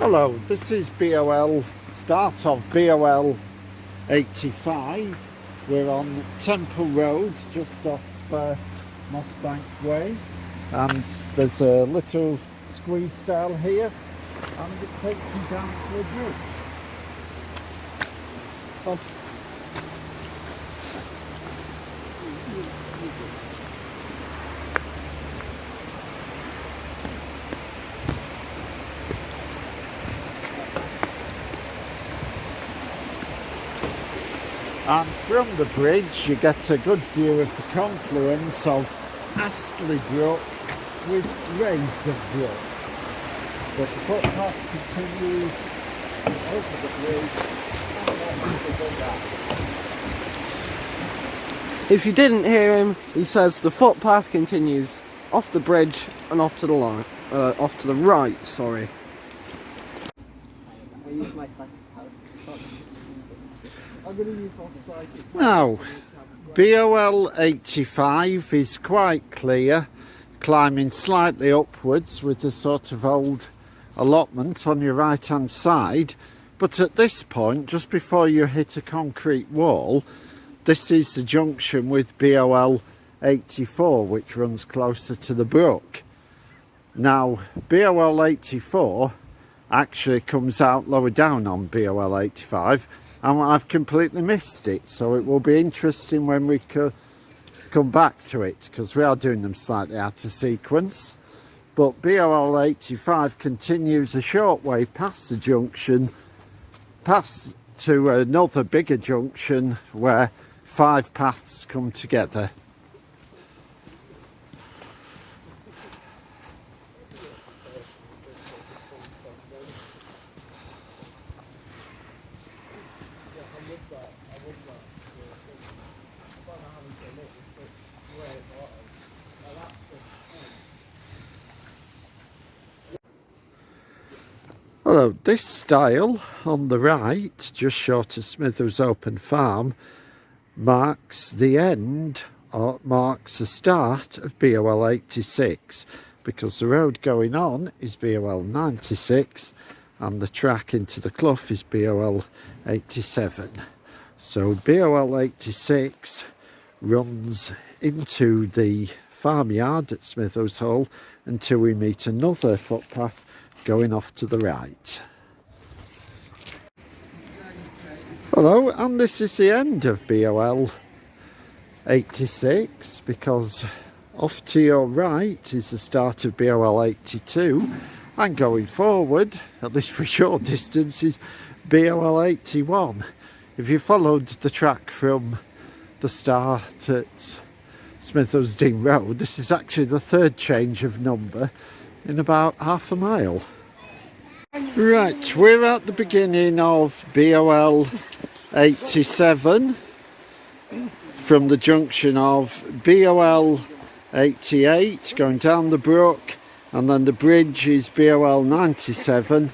Hello, this is BOL, start of BOL 85. We're on Temple Road, just off Mossbank Way, and there's a little squeeze style here, and it takes you down to a brook. And from the bridge you get a good view of the confluence of Astley Brook with Raveden Brook. But the footpath continues over the bridge and If you didn't hear him, he says the footpath continues off the bridge and off to the line, off to the right. Sorry. Now, BOL 85 is quite clear, climbing slightly upwards with a sort of old allotment on your right hand side, but at this point, just before you hit a concrete wall, this is the junction with BOL 84, which runs closer to the brook. Now, BOL 84 actually comes out lower down on BOL 85, and I've completely missed it, so it will be interesting when we come back to it, because we are doing them slightly out of sequence. But BOL 85 continues a short way past the junction, past to another bigger junction where 5 paths come together. Hello, this stile on the right, just short of Smithers Open Farm, marks the end, or marks the start of BOL 86, because the road going on is BOL 96 and the track into the clough is BOL 87. So BOL 86 runs into the farmyard at Smithers Hall until we meet another footpath going off to the right. Hello, and this is the end of BOL 86, because off to your right is the start of BOL 82, and going forward, at least for a short distance, is BOL 81. If you followed the track from the start at Smithers Dean Road, this is actually the third change of number in about half a mile. Right, we're at the beginning of BOL 87 from the junction of BOL 88 going down the brook, and then the bridge is BOL 97.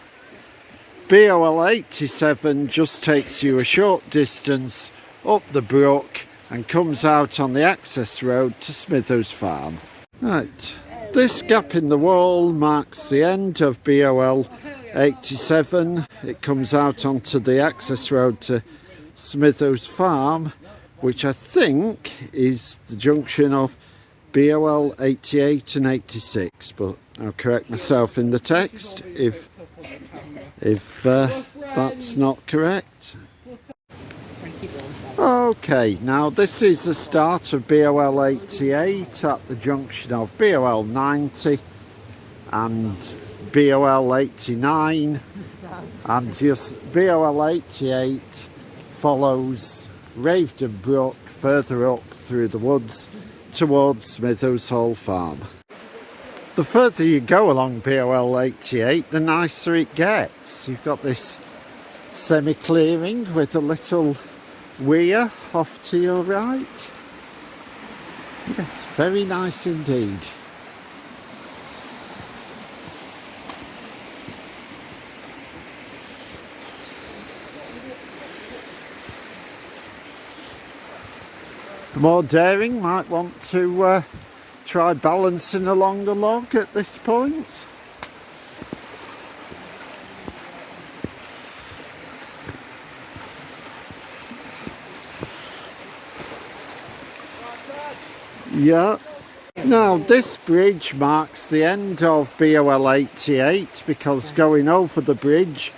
BOL 87 just takes you a short distance up the brook and comes out on the access road to Smithers Farm. Right, this gap in the wall marks the end of BOL 87. It comes out onto the access road to Smithers Farm, which I think is the junction of BOL 88 and 86, but I'll correct myself in the text if that's not correct. Okay, now this is the start of BOL 88 at the junction of BOL 90 and BOL 89, and just BOL 88 follows Raveden Brook further up through the woods towards Smithers Hall Farm. The further you go along BOL 88, the nicer it gets. You've got this semi-clearing with a little weir off to your right. Yes, very nice indeed. The more daring might want to try balancing along the log at this point. Yeah. Now this bridge marks the end of BOL 88 because going over the bridge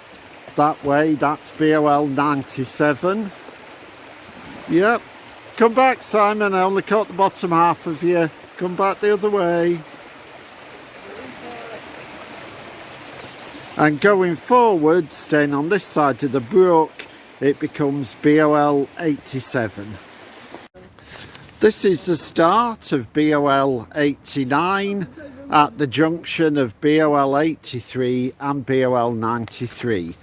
that way, that's BOL 97. Yep. Come back, Simon, I only caught the bottom half of you. Come back the other way. And going forward, staying on this side of the brook, it becomes BOL 87. This is the start of BOL 89 at the junction of BOL 83 and BOL 93.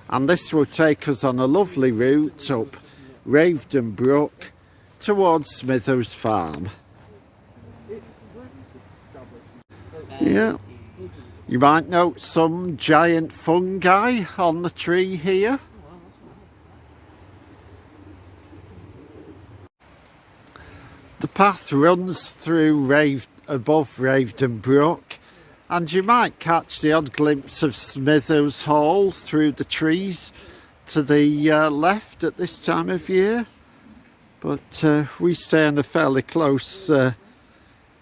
And this will take us on a lovely route up Raveden Brook towards Smithers Farm. Yeah. You might note some giant fungi on the tree here. The path runs through above Raveden Brook, and you might catch the odd glimpse of Smithers Hall through the trees to the left at this time of year. But we stay on a fairly close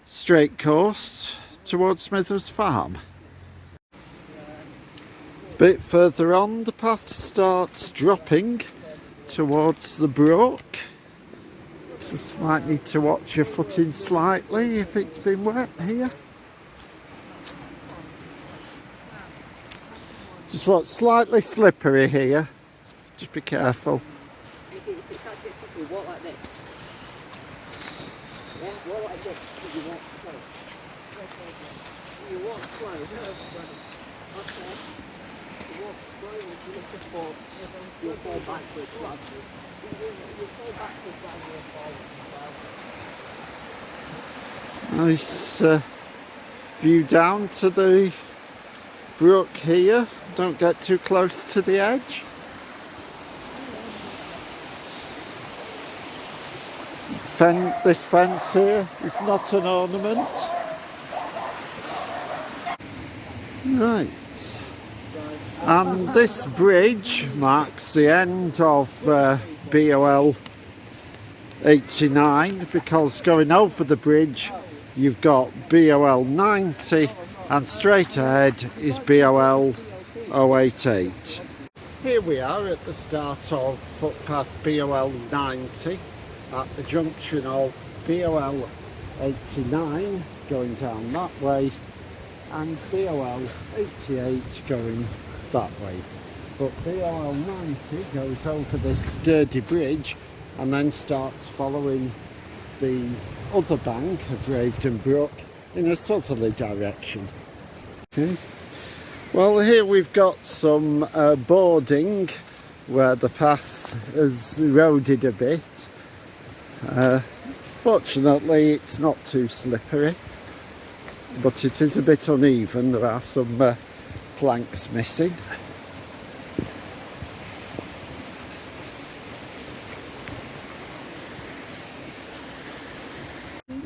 straight course towards Smithers Farm. A bit further on, the path starts dropping towards the brook. Just might need to watch your footing slightly if it's been wet here. Just what's slightly slippery here. Just be careful. If it starts to get slippery, walk like this. Yeah, walk like this, but you walk slow. You walk slow. Okay. You walk slow and you miss a fall. You'll fall backwards rather than... You'll fall backwards rather than fall. Nice view down to the brook here. Don't get too close to the edge. This fence here is not an ornament. Right. And this bridge marks the end of BOL 89 because going over the bridge you've got BOL 90 and straight ahead is BOL 088. Here we are at the start of footpath BOL 90 at the junction of BOL 89 going down that way and BOL 88 going that way. But BOL 90 goes over this sturdy bridge and then starts following the other bank of Raveden Brook in a southerly direction. Okay. Well, here we've got some boarding where the path has eroded a bit. Fortunately it's not too slippery, but it is a bit uneven. There are some planks missing.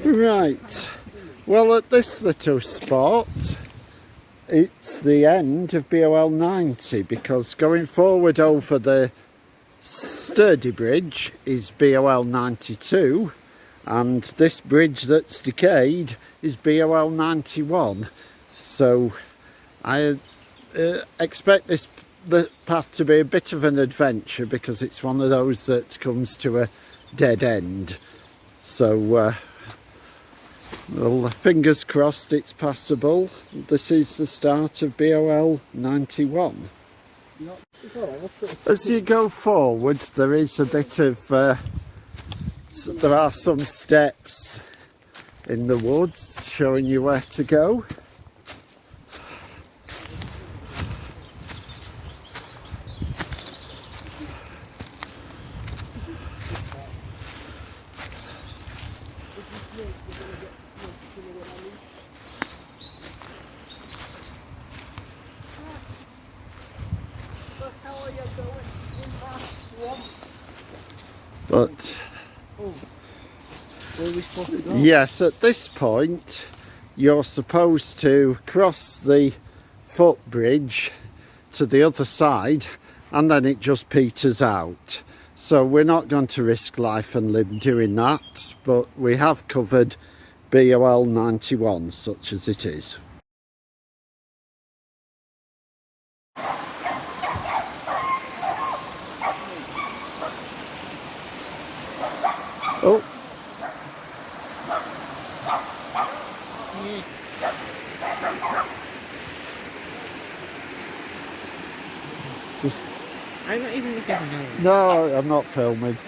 Right, well at this little spot it's the end of BOL 90 because going forward over the sturdy bridge is BOL 92 and this bridge that's decayed is BOL 91. So I expect the path to be a bit of an adventure because it's one of those that comes to a dead end. So well, fingers crossed it's passable. This is the start of BOL 91. As you go forward there is a bit of there are some steps in the woods showing you where to go. But where are we supposed to go? Yes, at this point you're supposed to cross the footbridge to the other side and then it just peters out. So we're not going to risk life and limb doing that, but we have covered BOL 91, such as it is. Oh, just I'm not even looking at it. no, I'm not filming.